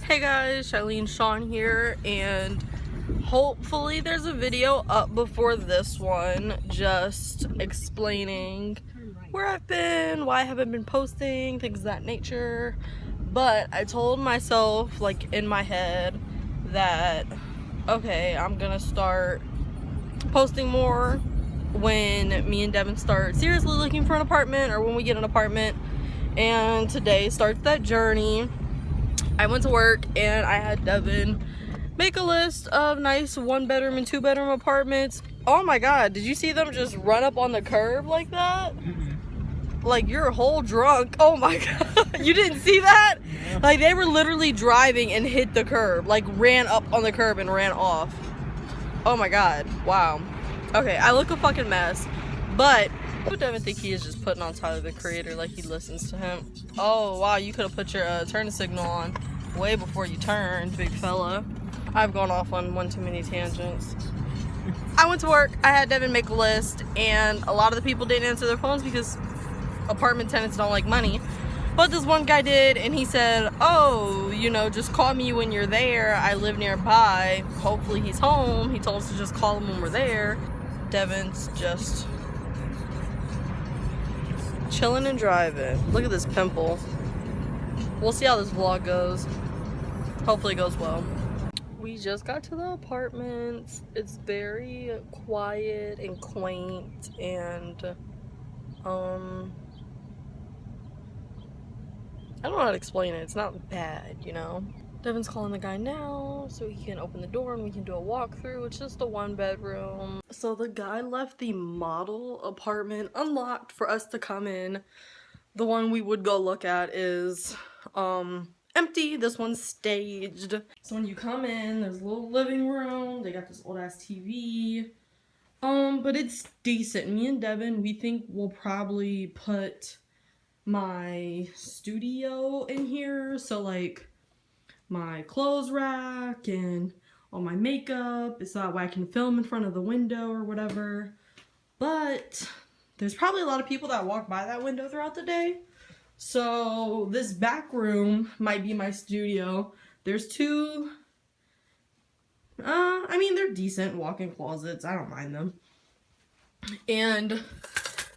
Hey guys, Sean here, and hopefully there's a video up before this one just explaining where I've been, why I haven't been posting, things of that nature. But I told myself, like, in my head that, okay, I'm gonna start posting more when me and Devon start seriously looking for an apartment, or when we get an apartment. And today starts that journey. I went to work and I had Devon make a list of nice 1-bedroom and 2-bedroom apartments. Oh my god, did you see them just run up on the curb like that? Like, you're whole drunk. Oh my god, you didn't see that? Like, they were literally driving and hit the curb, like ran up on the curb and ran off. Oh my god, wow. Okay, I look a fucking mess, but I would Devon think he is just putting on Tyler the Creator like he listens to him. Oh wow, you could have put your turn signal on way before you turned, big fella. I've gone off on one too many tangents. I went to work, I had Devon make a list, and a lot of the people didn't answer their phones because apartment tenants don't like money. But this one guy did, and he said, oh, you know, just call me when you're there. I live nearby. Hopefully he's home. He told us to just call him when we're there. Devon's just chilling and driving. Look at this pimple. We'll see how this vlog goes. Hopefully it goes well. We just got to the apartment. It's very quiet and quaint, and I don't know how to explain it. It's not bad, you know. Devon's calling the guy now so he can open the door and we can do a walkthrough. It's just a 1-bedroom. So the guy left the model apartment unlocked for us to come in. The one we would go look at is empty. This one's staged. So when you come in, there's a little living room. They got this old ass TV. But it's decent. Me and Devon, we think we'll probably put my studio in here, so like my clothes rack and all my makeup, so that way I can film in front of the window or whatever. But there's probably a lot of people that walk by that window throughout the day, so this back room might be my studio. There's two, I mean, they're decent walk-in closets. I don't mind them. And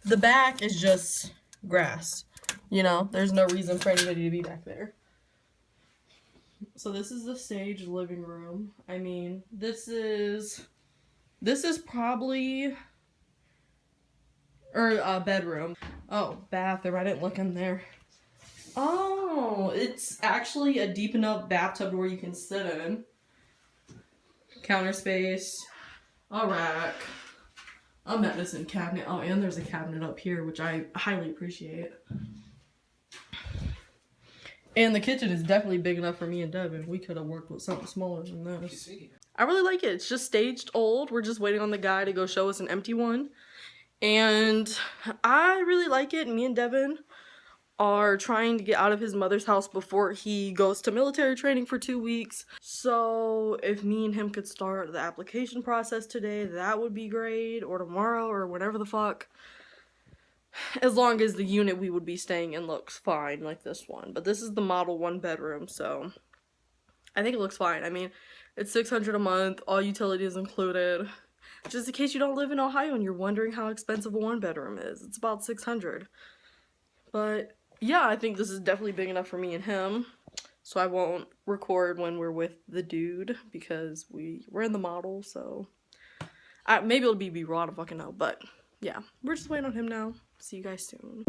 the back is just grass. You know, there's no reason for anybody to be back there. So this is the staged living room. I mean, this is probably, or a bedroom. Oh, bathroom. I didn't look in there. Oh, it's actually a deep enough bathtub where you can sit in. Counter space, a rack, a medicine cabinet. Oh, and there's a cabinet up here, which I highly appreciate. And the kitchen is definitely big enough for me and Devon. We could have worked with something smaller than this. I really like it. It's just staged old. We're just waiting on the guy to go show us an empty one. And I really like it. Me and Devon are trying to get out of his mother's house before he goes to military training for 2 weeks. So if me and him could start the application process today, that would be great. Or tomorrow, or whatever the fuck. As long as the unit we would be staying in looks fine, like this one. But this is the model 1-bedroom, so I think it looks fine. I mean, it's $600 a month, all utilities included. Just in case you don't live in Ohio and you're wondering how expensive a 1-bedroom is, it's about $600. But yeah, I think this is definitely big enough for me and him. So I won't record when we're with the dude because we're in the model, so maybe it'll be B-roll, I don't fucking know, but yeah, we're just waiting on him now. See you guys soon.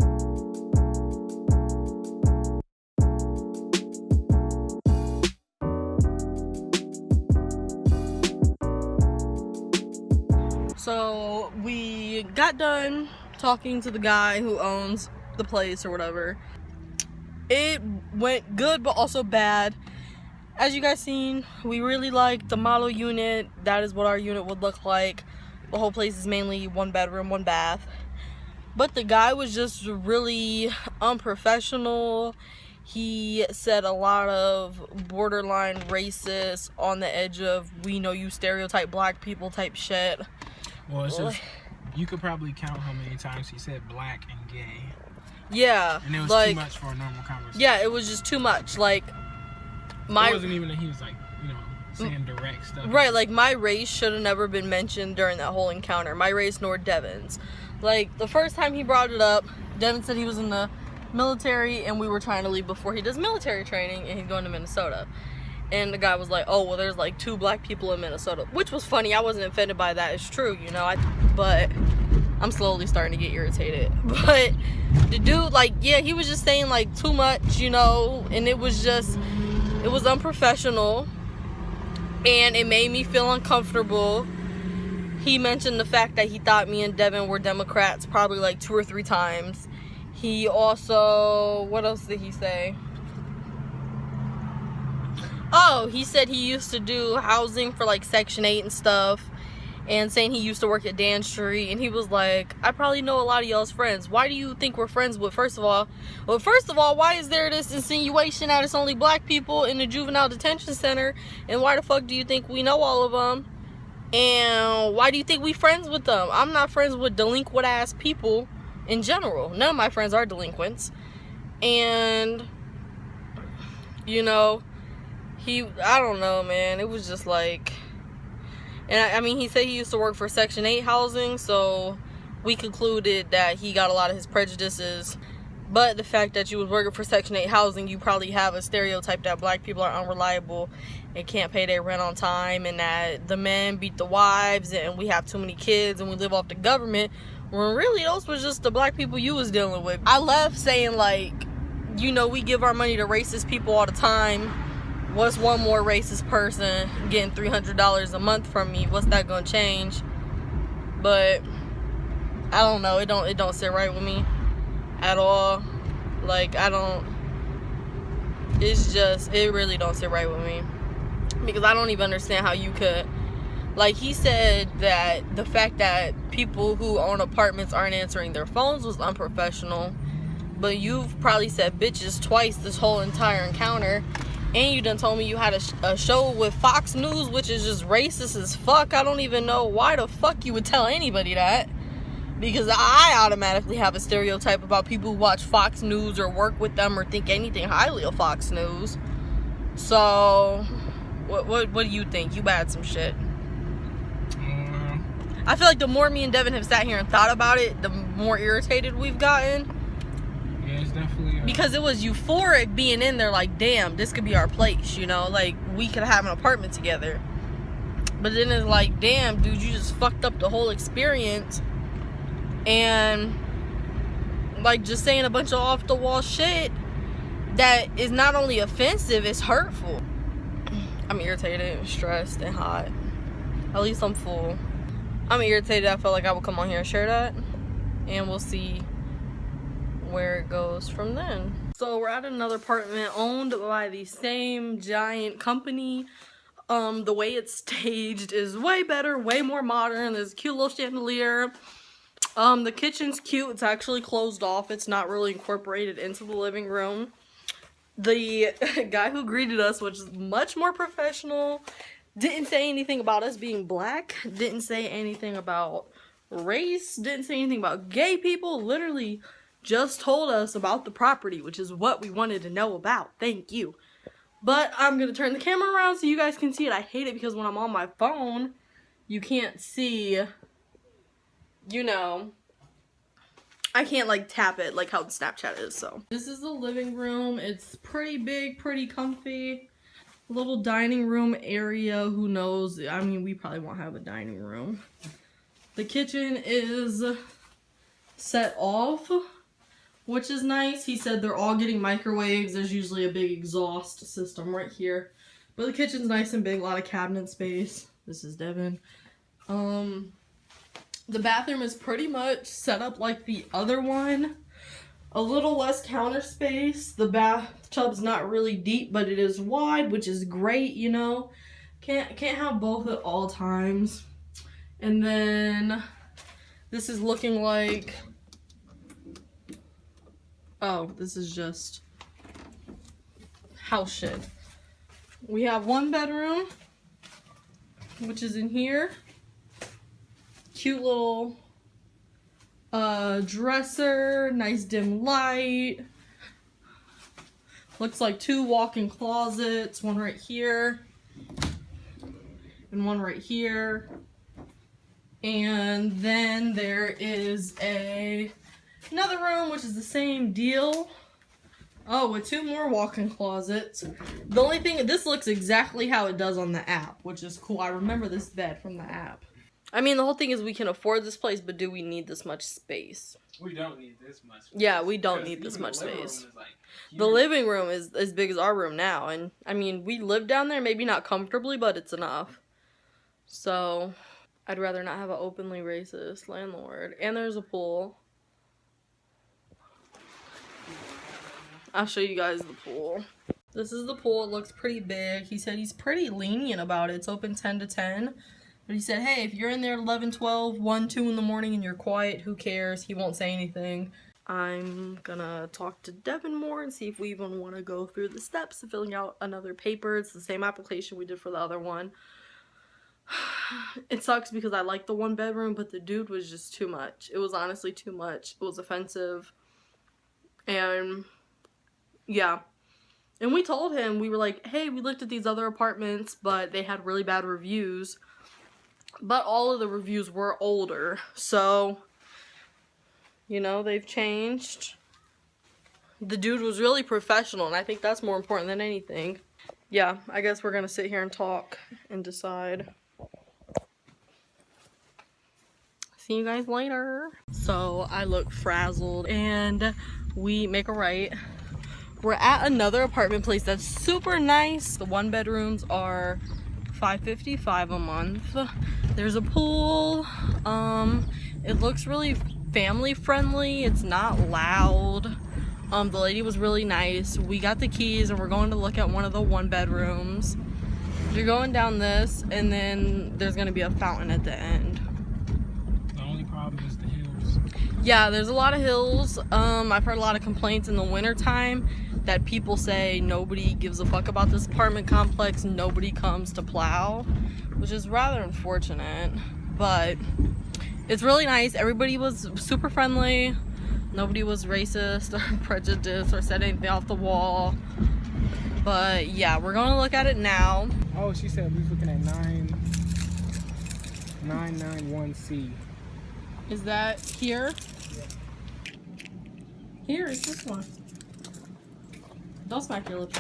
So we got done talking to the guy who owns the place or whatever. It went good but also bad. As you guys seen, we really liked the model unit. That is what our unit would look like. The whole place is mainly 1-bedroom, 1 bath. But the guy was just really unprofessional. He said a lot of borderline racist, on the edge of we know you stereotype black people type shit. Well, it's just, you could probably count how many times he said black and gay. Yeah. And it was like, too much for a normal conversation. Yeah, it was just too much. Like, My, it wasn't even that he was like, you know, saying direct stuff. right, like my race should have never been mentioned during that whole encounter. My race nor Devon's. Like the first time he brought it up, Devon said he was in the military and we were trying to leave before he does military training and he's going to Minnesota. And the guy was like, oh, well, there's like 2 black people in Minnesota, which was funny. I wasn't offended by that. It's true, you know. But I'm slowly starting to get irritated. But the dude, like, yeah, he was just saying like too much, you know, and it was unprofessional. And it made me feel uncomfortable. He mentioned the fact that he thought me and Devon were Democrats probably like 2 or 3 times. He also, what else did he say? Oh, he said he used to do housing for like Section 8 and stuff. And saying he used to work at Dan Street. And he was like, I probably know a lot of y'all's friends. Why do you think we're friends with, first of all? Well, first of all, why is there this insinuation that it's only black people in the juvenile detention center? And why the fuck do you think we know all of them? And why do you think we friends with them? I'm not friends with delinquent ass people in general. None of my friends are delinquents. And, you know, I don't know, man. It was just like... And I mean, he said he used to work for Section 8 housing, so we concluded that he got a lot of his prejudices. But the fact that you was working for Section 8 housing, you probably have a stereotype that black people are unreliable and can't pay their rent on time, and that the men beat the wives, and we have too many kids, and we live off the government, when really those was just the black people you was dealing with. I left saying, like, you know, we give our money to racist people all the time. What's one more racist person getting $300 a month from me? What's that gonna change? But I don't know. It don't sit right with me at all. Like, it really don't sit right with me, because I don't even understand how you could, like, he said that the fact that people who own apartments aren't answering their phones was unprofessional. But you've probably said bitches twice this whole entire encounter. And you done told me you had a show with Fox News, which is just racist as fuck. I don't even know why the fuck you would tell anybody that. Because I automatically have a stereotype about people who watch Fox News or work with them or think anything highly of Fox News. So, what do you think? You bad some shit. I feel like the more me and Devon have sat here and thought about it, the more irritated we've gotten. Yeah, it's definitely... Because it was euphoric being in there, like, damn, this could be our place, you know? Like, we could have an apartment together. But then it's like, damn, dude, you just fucked up the whole experience. And, like, just saying a bunch of off-the-wall shit that is not only offensive, it's hurtful. I'm irritated, stressed, and hot. At least I'm full. I'm irritated. I felt like I would come on here and share that. And we'll see where it goes from then. So we're at another apartment owned by the same giant company. The way it's staged is way better, way more modern. There's a cute little chandelier. The kitchen's cute. It's actually closed off. It's not really incorporated into the living room. The guy who greeted us, which is much more professional, didn't say anything about us being black, didn't say anything about race, didn't say anything about gay people, literally just told us about the property, which is what we wanted to know about. Thank you. But I'm going to turn the camera around so you guys can see it. I hate it because when I'm on my phone, you can't see, you know, I can't like tap it like how the Snapchat is. So this is the living room. It's pretty big, pretty comfy. Little dining room area. Who knows? I mean, we probably won't have a dining room. The kitchen is set off, which is nice. He said they're all getting microwaves. There's usually a big exhaust system right here. But the kitchen's nice and big, a lot of cabinet space. This is Devon. The bathroom is pretty much set up like the other one. A little less counter space. The bathtub's not really deep, but it is wide, which is great, you know. Can't have both at all times. And then this is looking like, oh, this is just house shit. We have one bedroom, which is in here. Cute little dresser, nice dim light. Looks like 2 walk-in closets, one right here and one right here. And then there is another room, which is the same deal. Oh, with 2 more walk-in closets. The only thing, this looks exactly how it does on the app, which is cool. I remember this bed from the app. I mean, the whole thing is we can afford this place, but do we need this much space? We don't need this much space. Yeah, we don't need this much space. The living room is as big as our room now, and I mean, we live down there, maybe not comfortably, but it's enough. So, I'd rather not have an openly racist landlord. And there's a pool. I'll show you guys the pool. This is the pool. It looks pretty big. He said he's pretty lenient about it. It's open 10 to 10. But he said, hey, if you're in there 11, 12, 1, 2 in the morning and you're quiet, who cares? He won't say anything. I'm gonna talk to Devon more and see if we even want to go through the steps of filling out another paper. It's the same application we did for the other one. It sucks because I like the 1 bedroom, but the dude was just too much. It was honestly too much. It was offensive. And yeah. And we told him, we were like, hey, we looked at these other apartments, but they had really bad reviews. But all of the reviews were older. So, you know, they've changed. The dude was really professional, and I think that's more important than anything. Yeah, I guess we're gonna sit here and talk and decide. See you guys later. So I look frazzled and we make a right. We're at another apartment place that's super nice. The 1 bedrooms are $555 a month. There's a pool. It looks really family friendly. It's not loud. The lady was really nice. We got the keys and we're going to look at one of the 1 bedrooms. You're going down this and then there's gonna be a fountain at the end. The only problem is the hills. Yeah, there's a lot of hills. I've heard a lot of complaints in the wintertime that people say nobody gives a fuck about this apartment complex. Nobody comes to plow, which is rather unfortunate, but it's really nice. Everybody was super friendly. Nobody was racist or prejudiced or said anything off the wall. But yeah, we're gonna look at it now. Oh, she said we was looking at 991C. Is that here? Yeah. Here is this one. Don't smack your lips.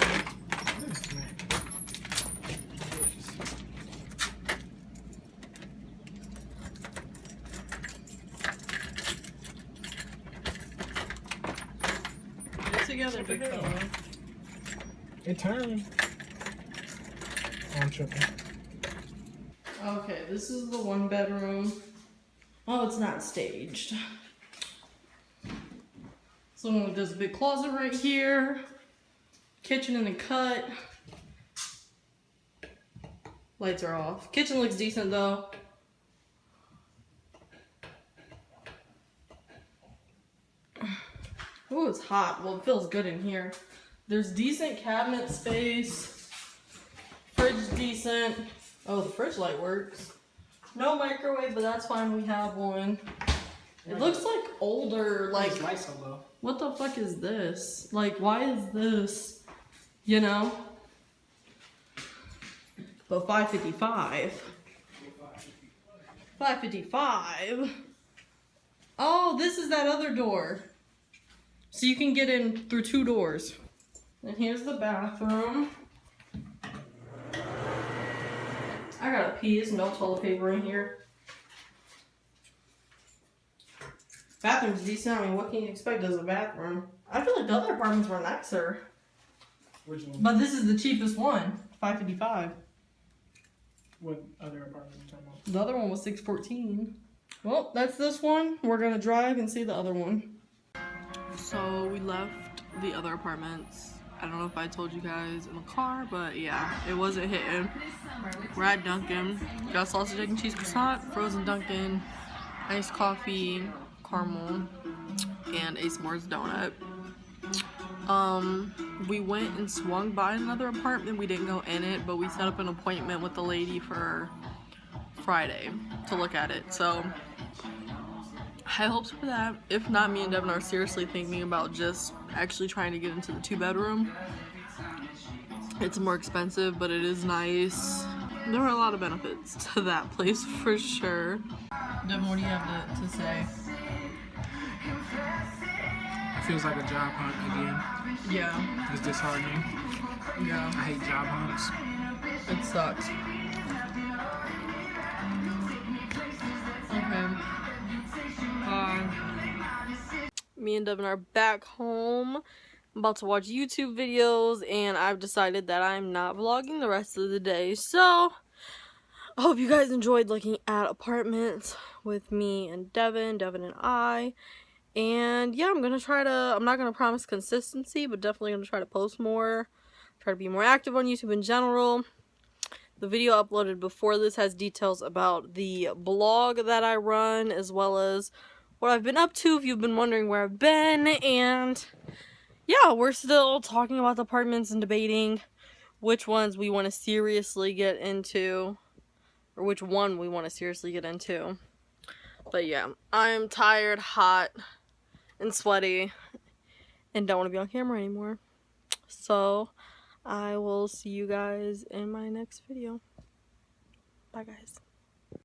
Get together, big fella. It turned. Oh, I'm tripping. Okay, this is the 1 bedroom. Oh, it's not staged. So there's a big closet right here. Kitchen in the cut. Lights are off. Kitchen looks decent though. Oh, it's hot. Well, it feels good in here. There's decent cabinet space. Fridge decent. Oh, the fridge light works. No microwave, but that's fine. We have one. It looks like older, like, what the fuck is this? Like, why is this? You know? But $555. $555. Oh, this is that other door. So you can get in through 2 doors. And here's the bathroom. I gotta pee. There's no toilet paper in here. Bathroom's decent. I mean, what can you expect as a bathroom? I feel like the other apartments were nicer. Which one? But this is the cheapest one, $555. What other apartment are you talking about? The other one was $614. Well, that's this one. We're gonna drive and see the other one. So we left the other apartments. I don't know if I told you guys in the car, but yeah, it wasn't hitting. We're at Dunkin'. Got sausage, egg, and cheese croissant, frozen Dunkin', iced coffee, caramel, and a s'mores donut. We went and swung by another apartment. We didn't go in it, but we set up an appointment with the lady for Friday to look at it. So high hopes for that. If not, me and Devon are seriously thinking about just actually trying to get into the 2 bedroom It's more expensive, but it is nice. There are a lot of benefits to that place for sure. Devon, what do you have to say? It feels like a job hunt again. Yeah. It's disheartening. Yeah. I hate job hunts. It sucks. Okay. Me and Devon are back home. I'm about to watch YouTube videos, and I've decided that I'm not vlogging the rest of the day. So, I hope you guys enjoyed looking at apartments with me and Devon and I. And yeah, I'm not gonna promise consistency, but definitely gonna try to post more, try to be more active on YouTube in general. The video uploaded before this has details about the blog that I run, as well as what I've been up to if you've been wondering where I've been. And yeah, we're still talking about the apartments and debating which ones we want to seriously get into, or which one we want to seriously get into. But yeah, I'm tired, hot, and sweaty, and don't want to be on camera anymore. So I will see you guys in my next video. Bye guys.